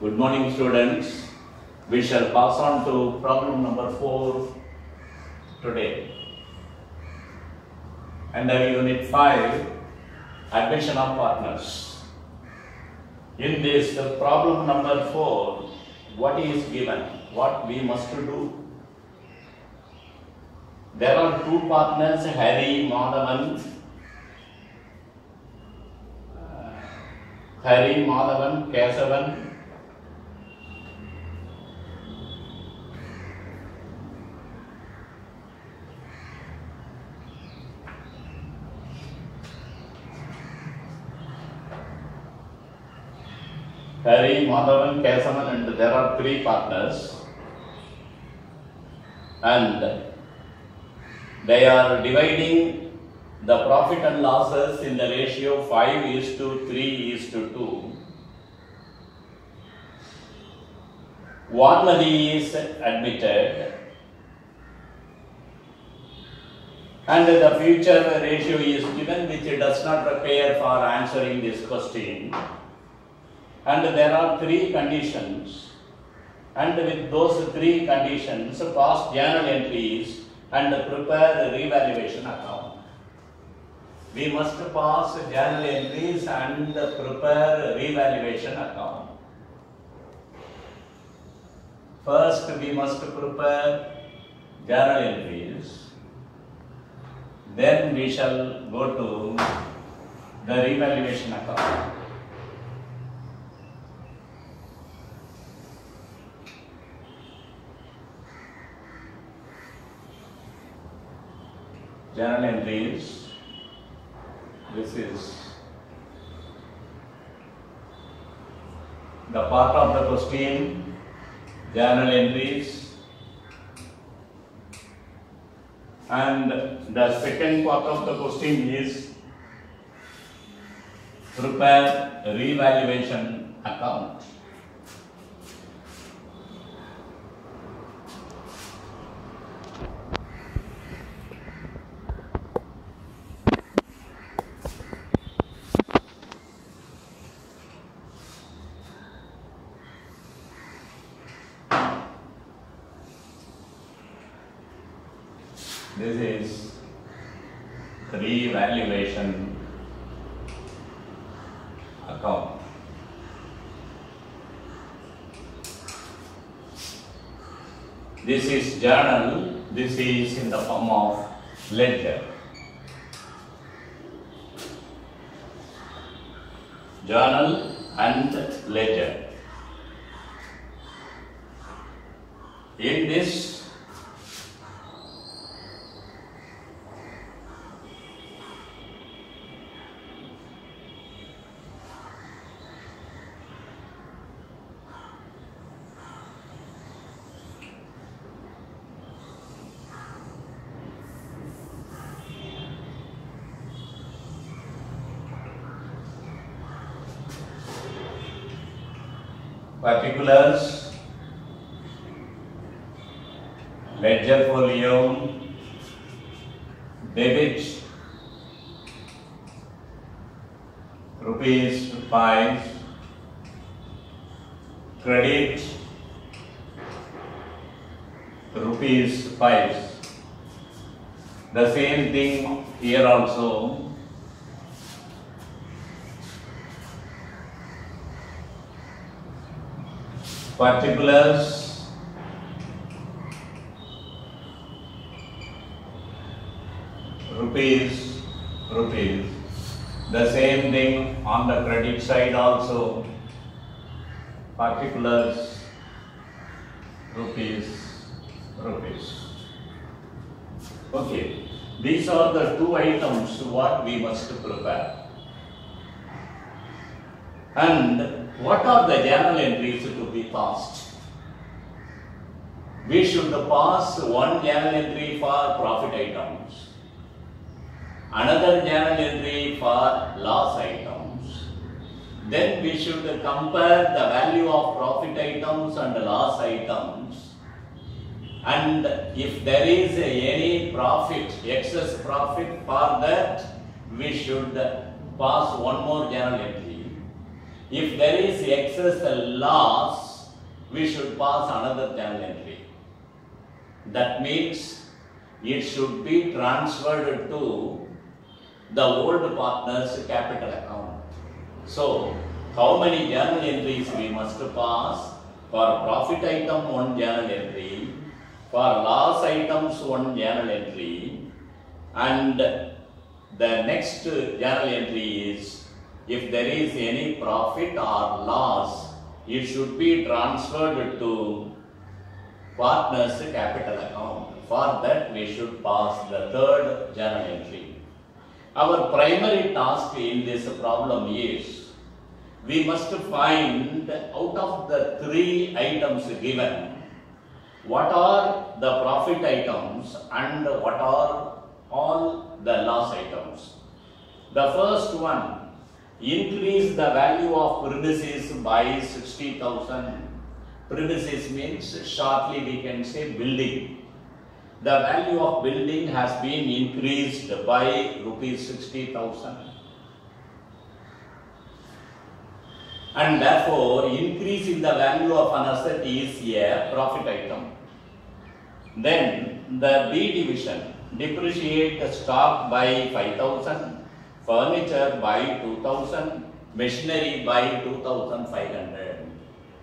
Good morning, students. We shall pass on to problem number 4 today. Under Unit 5, Admission of Partners. In this problem number 4, what is given? What we must do? There are two partners, Hari Madhavan, Kesavan. Hari, Madhavan, Kesavan, and there are three partners, and they are dividing the profit and losses in the ratio 5:3:2. One money is admitted, and the future ratio is given, which does not require for answering this question. And there are three conditions, and with those three conditions, pass journal entries and prepare the revaluation account. We must pass journal entries and prepare revaluation account. First, we must prepare journal entries. Then we shall go to the revaluation account. Journal entries. This is the part of the question, journal entries, and the second part of the question is prepare revaluation account. This is revaluation account. This is journal. This is in the form of ledger. Journal and ledger. In this, particulars, ledger folio, debit ₹5, credit ₹5. The same thing here also. Particulars, rupees. The same thing on the credit side also. Particulars, rupees. Okay, these are the two items what we must prepare. And what are the journal entries to be passed? We should pass one journal entry for profit items, another journal entry for loss items. Then we should compare the value of profit items and loss items. And if there is any profit, excess profit, for that we should pass one more journal entry. If there is excess loss, we should pass another journal entry. That means it should be transferred to the old partner's capital account. So, how many journal entries we must pass? For profit item, one journal entry. For loss items, one journal entry. And the next journal entry is, if there is any profit or loss, it should be transferred to partner's capital account. For that, we should pass the third journal entry. Our primary task in this problem is, we must find out of the three items given, what are the profit items and what are all the loss items. The first one, increase the value of premises by 60,000. Premises means, shortly we can say, building. The value of building has been increased by rupees 60,000. And therefore, increase in the value of an asset is a profit item. Then the B division, depreciate the stock by 5,000, furniture by 2,000, machinery by 2,500.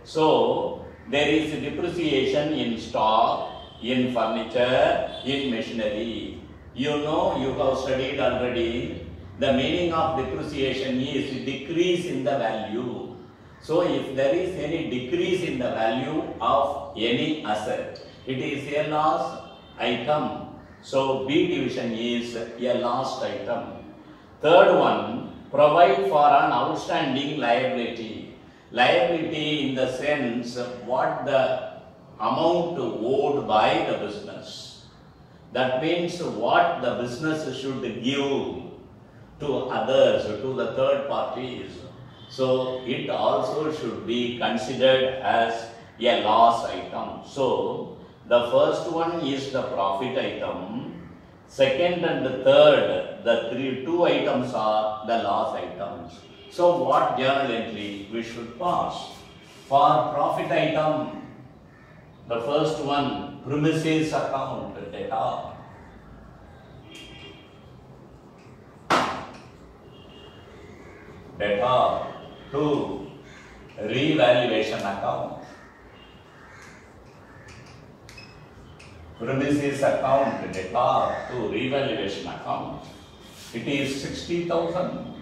So, there is depreciation in stock, in furniture, in machinery. You know, you have studied already, the meaning of depreciation is decrease in the value. So, if there is any decrease in the value of any asset, it is a loss item. So, B division is a lost item. Third one, provide for an outstanding liability. Liability in the sense what the amount owed by the business. That means what the business should give to others, to the third parties. So, it also should be considered as a loss item. So, the first one is the profit item. Second and the third, the two items are the loss items. So, what journal entry we should pass? For profit item, the first one, premises account data. Data. 2. Revaluation account. Premises account data to revaluation account. It is 60,000.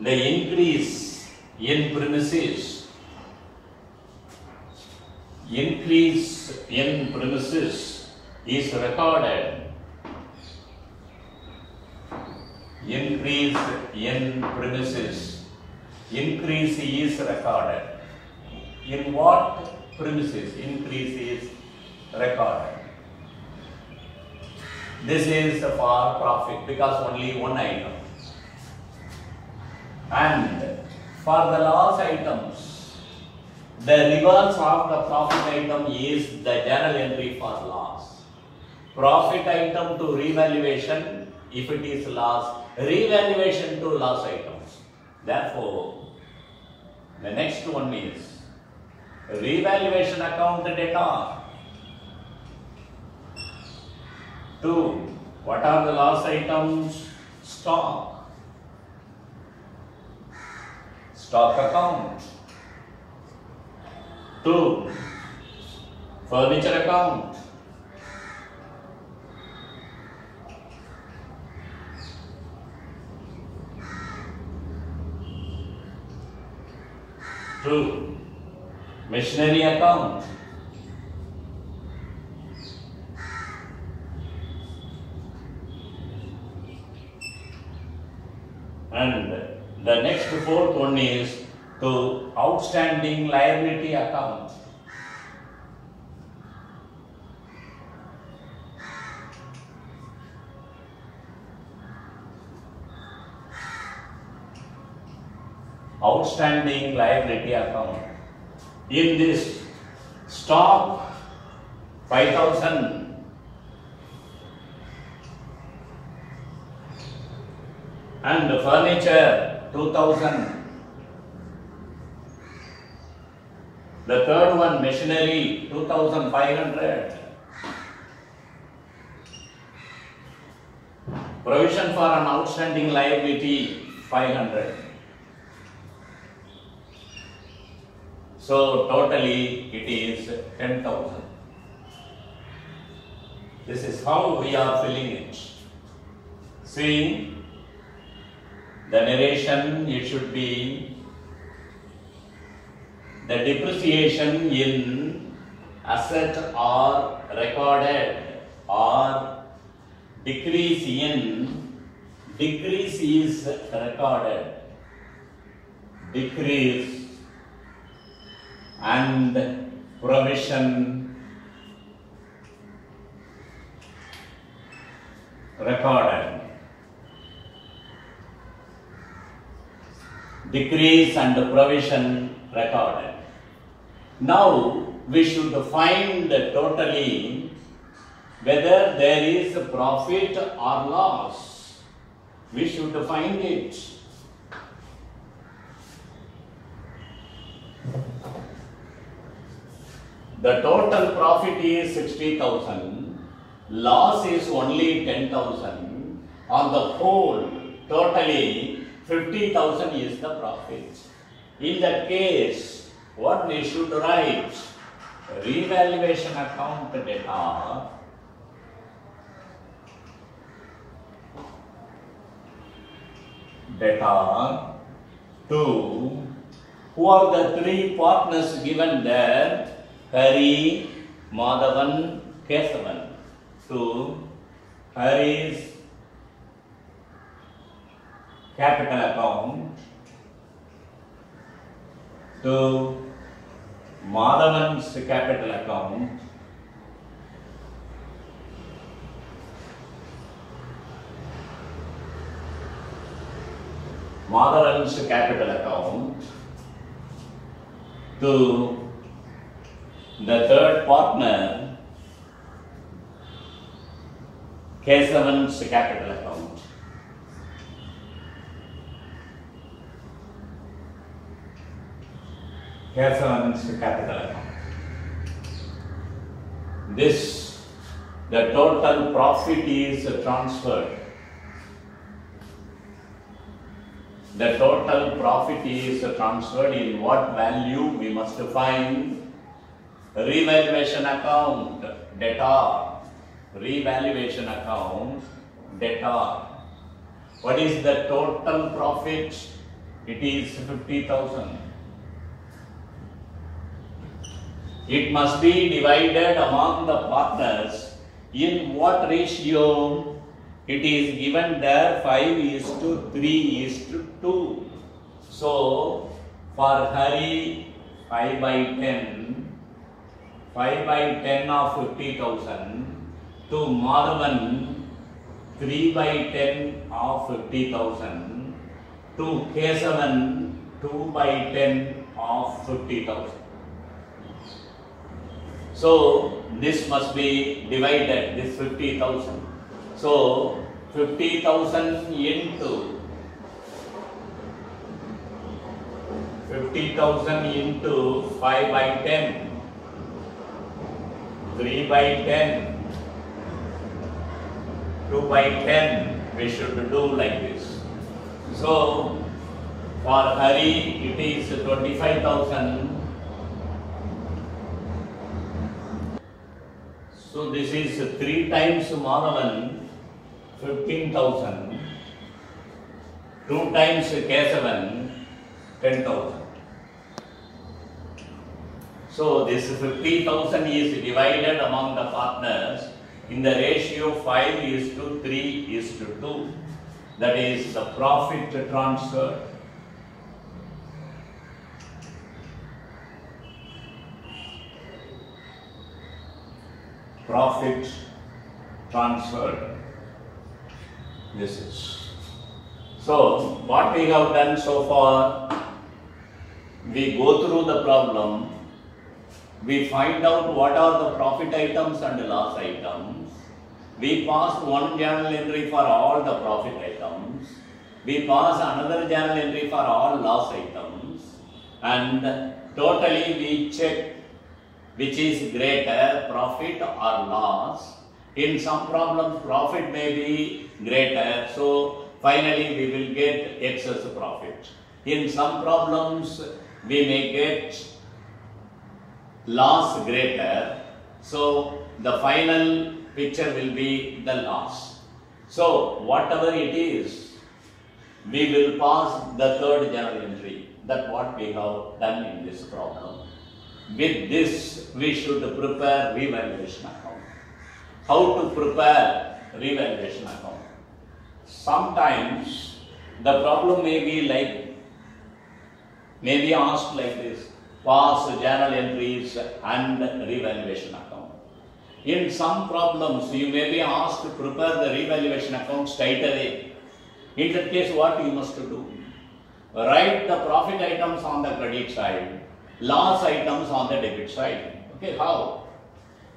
The increase in premises. Increase in premises is recorded. Increase in premises. Increase is recorded. In what premises increase is recorded? This is for profit because only one item. And for the loss items, the reverse of the profit item is the journal entry for loss. Profit item to revaluation, if it is loss, revaluation to loss items. Therefore, the next one is revaluation account data. 2. What are the loss items? Stock. Stock account. 2. Furniture account. 2. Machinery account. And the next fourth one is to outstanding liability account. Outstanding liability account. In this, stock 5,000 And furniture 2000. The third one, machinery 2500. Provision for an outstanding liability 500. So totally it is 10,000. This is how we are filling it. See, the narration, it should be the depreciation in asset are recorded or decrease is recorded, decrease and provision recorded, decrease and provision recorded. Now we should find totally whether there is profit or loss. We should find it. The total profit is 60,000. Loss is only 10,000. On the whole, totally 50,000 is the profit. In that case, what we should write? Revaluation account data. Data 2. Who are the three partners given there? Hari, Madhavan, Kesavan. 2. Hari's capital account. 2. Madhavan's capital account. Madhavan's capital account. 2. The third partner, Kesavan's capital account. Kesavan's capital account. This, the total profit is transferred. The total profit is transferred in what value we must find? Revaluation account, data. Revaluation account, data. What is the total profit? It is 50,000. It must be divided among the partners. In what ratio? It is given there 5:3:2. So, for Hari, 5/10, 5/10 of 50,000. To Madhavan, 3/10 of 50,000. To Kesavan, 2/10 of 50,000. So, this must be divided, this 50,000. So, 50,000 into 5/10, 3/10, 2/10, we should do like this. So, for Hari, it is 25,000. So, this is 3 times Madhavan, 15,000. 2 times Kesavan, 10,000. So, this 50,000 is divided among the partners in the ratio 5:3:2. That is the profit transfer. Profit transferred. This is. So, what we have done so far, we go through the problem, we find out what are the profit items and loss items, we passed one journal entry for all the profit items, we pass another journal entry for all loss items and totally we check which is greater, profit or loss. In some problems profit may be greater, so finally we will get excess profit. In some problems we may get loss greater, so the final picture will be the loss. So whatever it is, we will pass the third journal entry. That's what we have done in this problem. With this, we should prepare revaluation account. How to prepare revaluation account? Sometimes the problem may be asked like this: pass journal entries and revaluation account. In some problems, you may be asked to prepare the revaluation account straight away. In that case, what you must do? Write the profit items on the credit side, loss items on the debit side. Okay, how?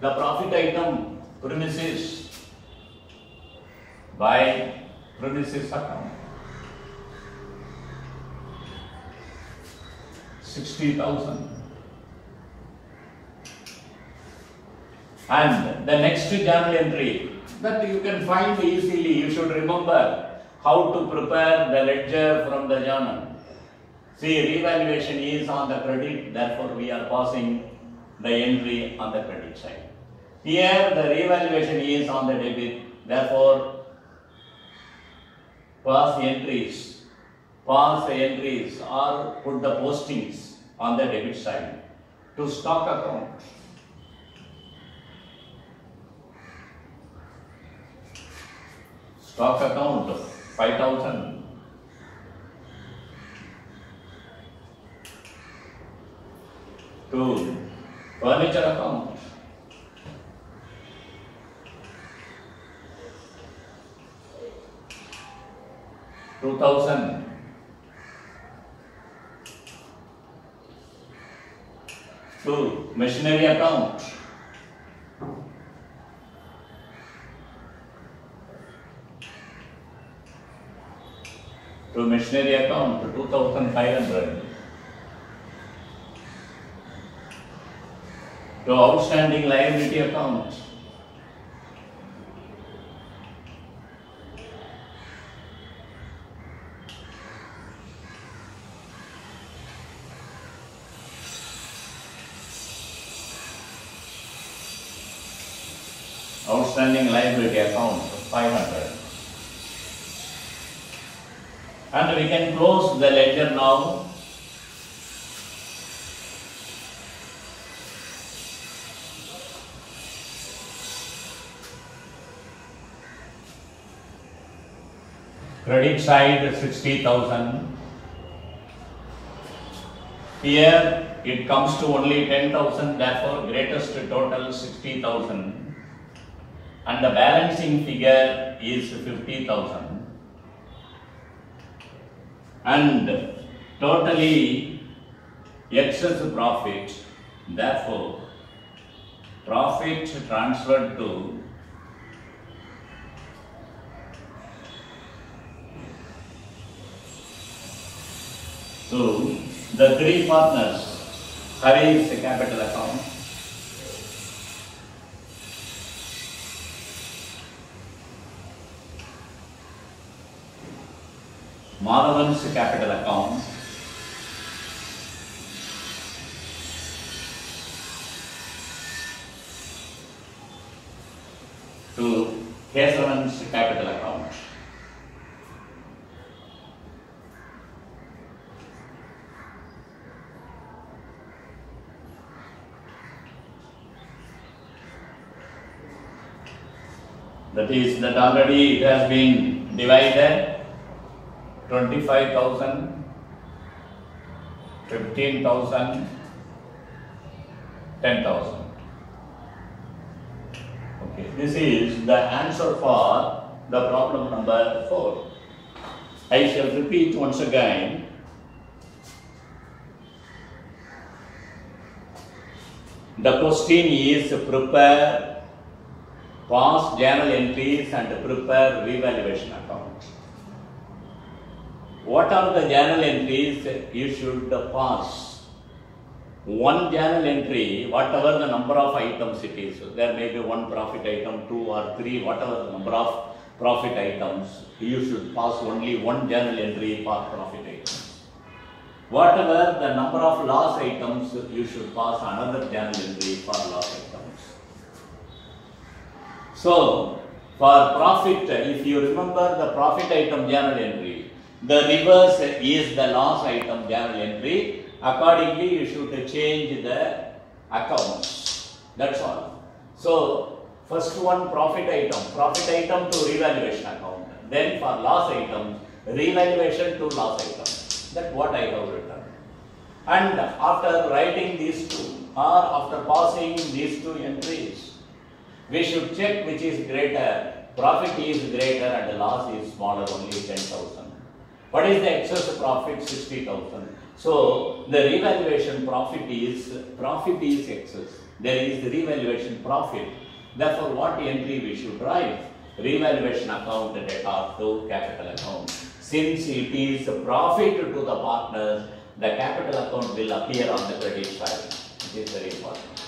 The profit item premises by premises account 60,000. And the next journal entry that you can find easily, you should remember how to prepare the ledger from the journal. See, revaluation is on the credit, therefore we are passing the entry on the credit side. Here the revaluation is on the debit, therefore pass entries or put the postings on the debit side. To stock account, stock account 5,000. To furniture account, $2,000. To machinery account, $2,500. To outstanding liability account, $500. And we can close the ledger now. Credit side 60,000. Here it comes to only 10,000, therefore greatest total 60,000. And the balancing figure is 50,000. And totally excess profit, therefore profit transferred to the three partners. Hari's capital account, Madhavan's capital account, to Kesavan's capital account. That already it has been divided. 25,000, 15,000, 10,000. Okay, this is the answer for the problem number 4. I shall repeat once again. The question is prepare past journal entries and prepare revaluation account. What are the journal entries you should pass? One journal entry, whatever the number of items it is, there may be one profit item, two or three, whatever the number of profit items, you should pass only one journal entry for profit items. Whatever the number of loss items, you should pass another journal entry for loss items. So, for profit, if you remember the profit item journal entry, the reverse is the loss item journal entry. Accordingly, you should change the accounts. That's all. So, first one profit item to revaluation account. Then for loss item, revaluation to loss item. That's what I have written. And after writing these two, or after passing these two entries, we should check which is greater. Profit is greater and loss is smaller, only 10,000. What is the excess profit? 60,000. So the revaluation profit is excess. There is the revaluation profit. Therefore, what entry we should write? Revaluation account debtor to capital account. Since it is profit to the partners, the capital account will appear on the credit side. It is very important.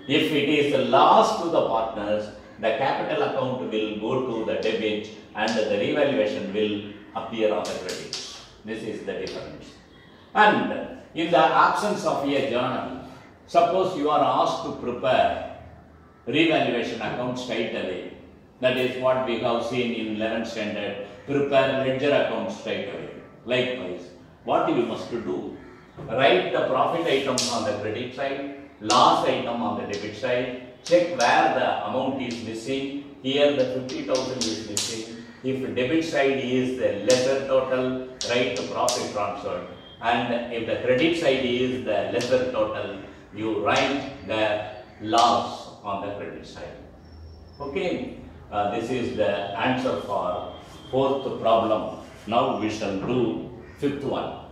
If it is loss to the partners, the capital account will go to the debit and the revaluation will appear on the credit. This is the difference. And in the absence of a journal, suppose you are asked to prepare revaluation account straight away. That is what we have seen in 11th standard. Prepare ledger account straight away. Likewise, what you must do? Write the profit items on the credit side, loss item on the debit side. Check where the amount is missing. Here the 50,000 is missing. If debit side is the lesser total, write the profit transferred. And if the credit side is the lesser total, you write the loss on the credit side. Okay, this is the answer for fourth problem. Now we shall do fifth one.